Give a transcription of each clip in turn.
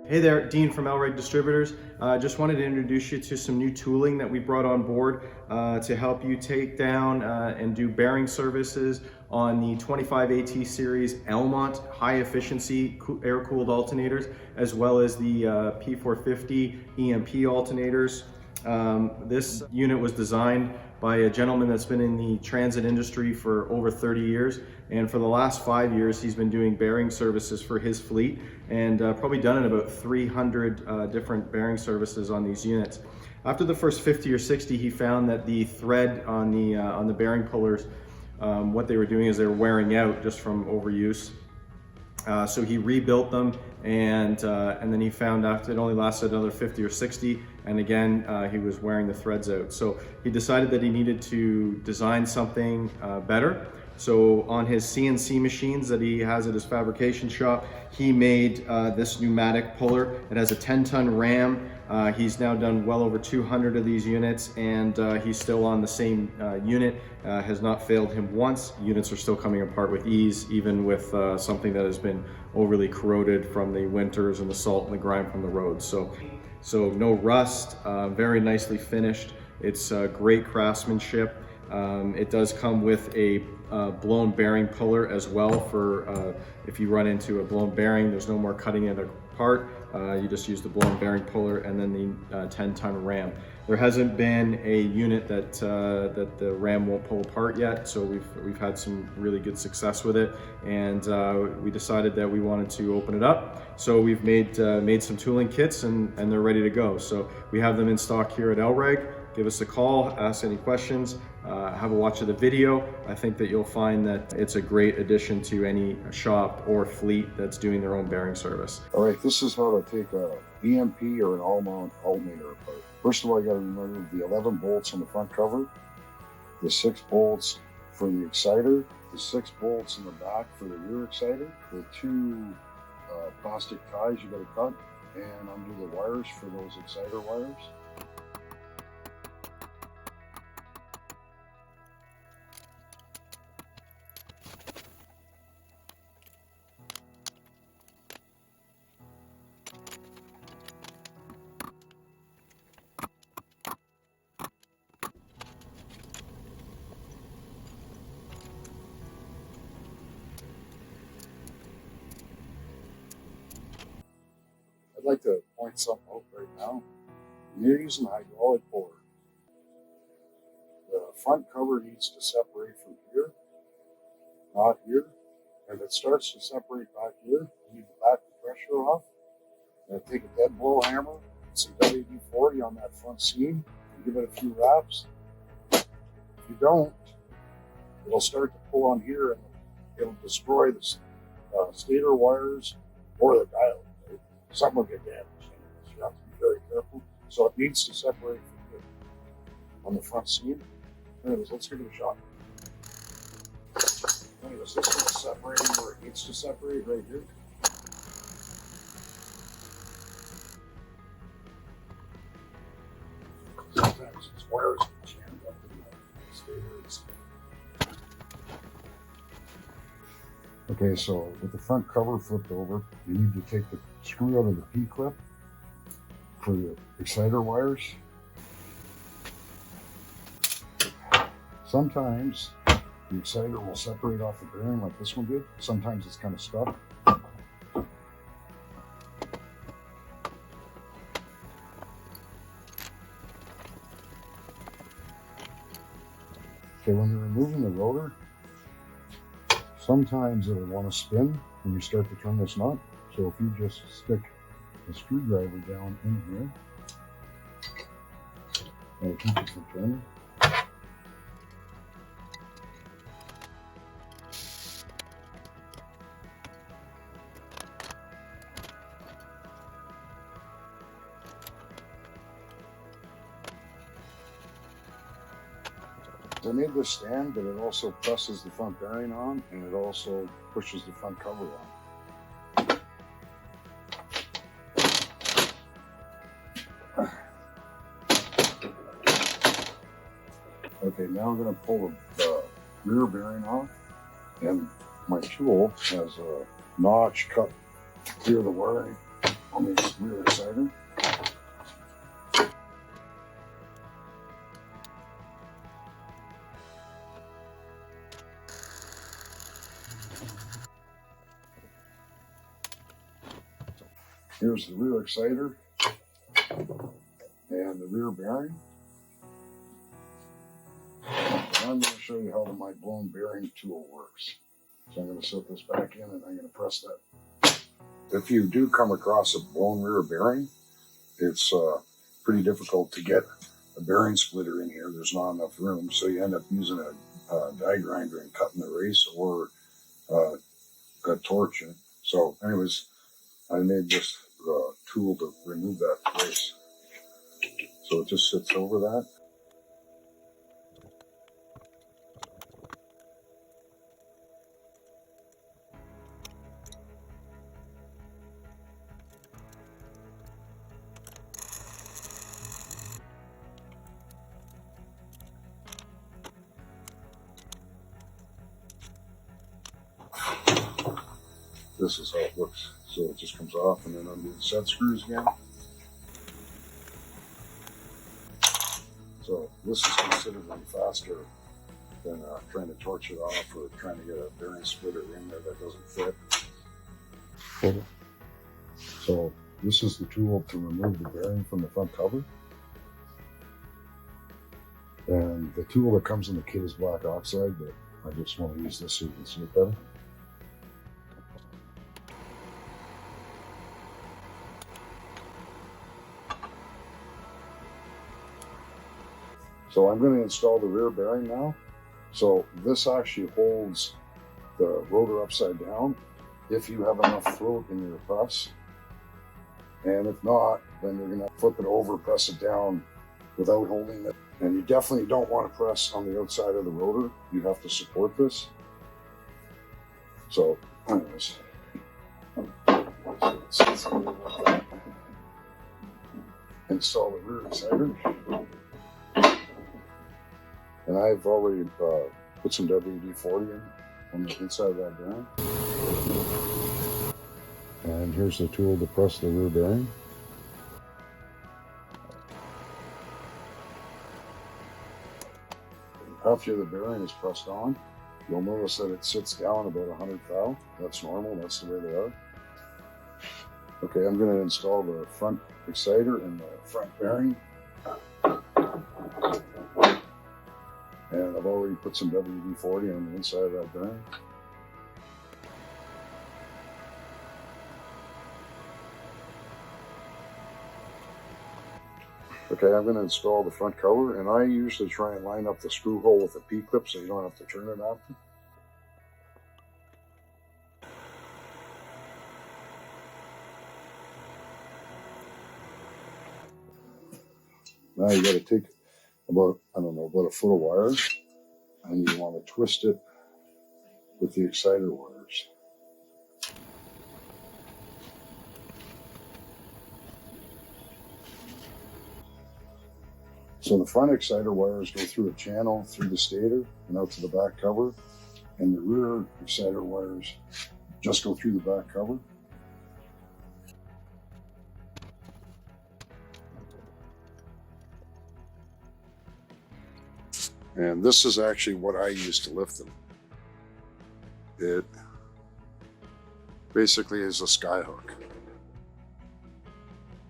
Hey there, Dean from Elreg Distributors. Just wanted to introduce you to some new tooling that we brought on board to help you take down and do bearing services on the 25 AT series Almott high efficiency air-cooled alternators, as well as the P450 EMP alternators. This unit was designed by a gentleman that's been in the transit industry for over 30 years. And for the last 5 years, he's been doing bearing services for his fleet and probably done about 300 different bearing services on these units. After the first 50 or 60, he found that the thread on the bearing pullers, what they were doing is they were wearing out just from overuse. So he rebuilt them, and then he found out it only lasted another 50 or 60, and again he was wearing the threads out. So he decided that he needed to design something better. So on his CNC machines that he has at his fabrication shop, he made this pneumatic puller. It has a 10-ton ram. He's now done well over 200 of these units, and he's still on the same unit. Has not failed him once. Units are still coming apart with ease, even with something that has been overly corroded from the winters and the salt and the grime from the roads. So no rust, very nicely finished. It's great craftsmanship. It does come with a blown bearing puller as well for if you run into a blown bearing, there's no more cutting it apart. You just use the blown bearing puller and then the 10-ton ram. There hasn't been a unit that the ram won't pull apart yet, so we've had some really good success with it, and we decided that we wanted to open it up. So we've made some tooling kits, and they're ready to go. So we have them in stock here at Elreg. Give us a call, ask any questions, have a watch of the video. I think that you'll find that it's a great addition to any shop or fleet that's doing their own bearing service. All right, this is how to take a EMP or an Almott alternator apart. First of all, you got to remember the 11 bolts on the front cover, the 6 bolts for the exciter, the 6 bolts in the back for the rear exciter, the 2 plastic ties you got to cut, and undo the wires for those exciter wires. I'd like to point something out right now. You're using a hydraulic puller. The front cover needs to separate from here, not here. If it starts to separate back here, you need to back the pressure off. And take a dead blow hammer, some WD-40 on that front seam, and give it a few wraps. If you don't, it'll start to pull on here and it'll destroy the stator wires or the dial. Some will get damaged. So you have to be very careful. So it needs to separate from here on the front seam. Anyways, let's give it a shot. Anyways, this one's separating where it needs to separate right here. Sometimes these wires get jammed up in the stators. Okay, so with the front cover flipped over, you need to take the screw out of the P-clip for the exciter wires. Sometimes the exciter will separate off the bearing like this one did. Sometimes it's kind of stuck. Okay, when you're removing the rotor, sometimes it'll want to spin when you start to turn this nut. So if you just stick a screwdriver down in here, that'll keep it from turning. I made this stand, but it also presses the front bearing on, and it also pushes the front cover on. Okay, now I'm going to pull the rear bearing off, and my tool has a notch cut clear the wiring on this rear exciter. Here's the rear exciter and the rear bearing. I'm going to show you how my blown bearing tool works. So I'm going to set this back in and I'm going to press that. If you do come across a blown rear bearing, it's pretty difficult to get a bearing splitter in here. There's not enough room, so you end up using a die grinder and cutting the race or a torch. So anyways, I made this tool to remove that race. So it just sits over that. This is how it looks. So it just comes off and then undo the set screws again. So this is considerably faster than trying to torch it off or trying to get a bearing splitter in there that doesn't fit. So this is the tool to remove the bearing from the front cover. And the tool that comes in the kit is black oxide, but I just want to use this so you can see it better. So I'm going to install the rear bearing now. So this actually holds the rotor upside down if you have enough throat in your press. And if not, then you're going to flip it over, press it down without holding it. And you definitely don't want to press on the outside of the rotor. You have to support this. So anyways, install the rear exciter. And I've already put some WD-40 in on the inside of that bearing. And here's the tool to press the rear bearing. After the bearing is pressed on, you'll notice that it sits down about 100 thou. That's normal, that's the way they are. Okay, I'm going to install the front exciter and the front bearing. And I've already put some WD-40 on the inside of that bearing. Okay, I'm going to install the front cover, and I usually try and line up the screw hole with a P-clip so you don't have to turn it after. Now you got to take about a foot of wire, and you want to twist it with the exciter wires. So the front exciter wires go through a channel through the stator and out to the back cover, and the rear exciter wires just go through the back cover. And this is actually what I use to lift them. It basically is a sky hook,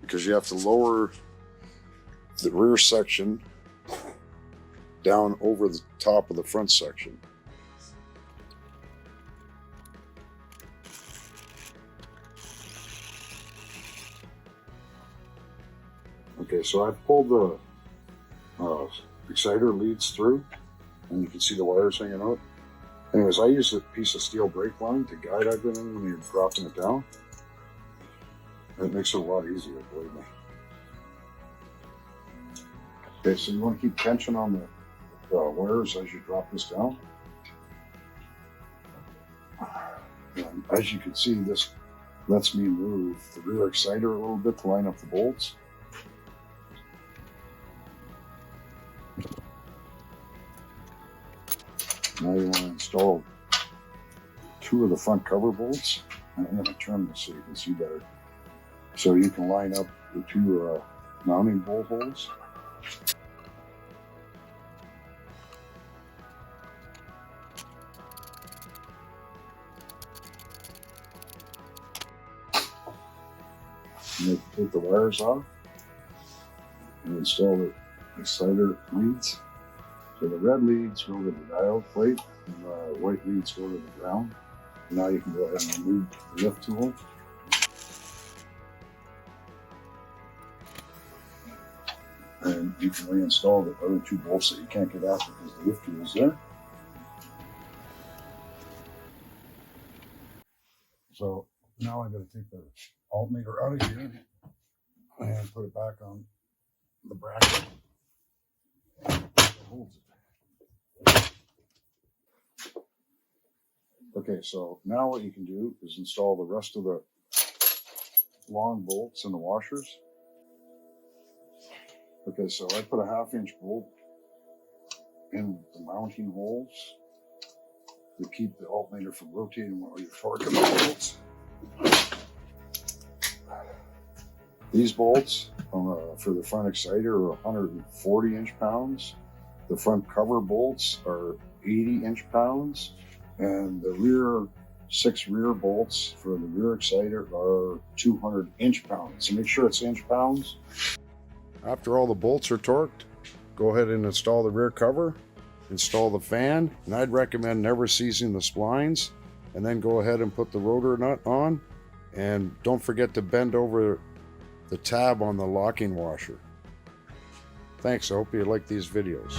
because you have to lower the rear section down over the top of the front section. Okay, so I've pulled the exciter leads through, and you can see the wires hanging out. Anyways, I use a piece of steel brake line to guide everything when you're dropping it down. And it makes it a lot easier, believe me. Okay, so you want to keep tension on the wires as you drop this down. And as you can see, this lets me move the rear exciter a little bit to line up the bolts. Now you want to install 2 of the front cover bolts. And I'm going to turn this so you can see better. So you can line up the two mounting bolt holes. And you take the wires off and install the exciter leads. So the red leads go to the diode plate and the white leads go to the ground. And now you can go ahead and remove the lift tool. And you can reinstall the other two bolts that you can't get out because the lift tool is there. So now I'm going to take the alternator out of here and put it back on the bracket that holds it. Okay, so now what you can do is install the rest of the long bolts in the washers. Okay, so I put a 1/2-inch bolt in the mounting holes to keep the alternator from rotating while you're torquing the bolts. These bolts for the front exciter are 140 inch-pounds. The front cover bolts are 80 inch-pounds. And the rear 6 rear bolts for the rear exciter are 200 inch-pounds. So make sure it's inch-pounds. After all the bolts are torqued, go ahead and install the rear cover, install the fan, and I'd recommend never seizing the splines, and then go ahead and put the rotor nut on, and don't forget to bend over the tab on the locking washer. Thanks, I hope you like these videos.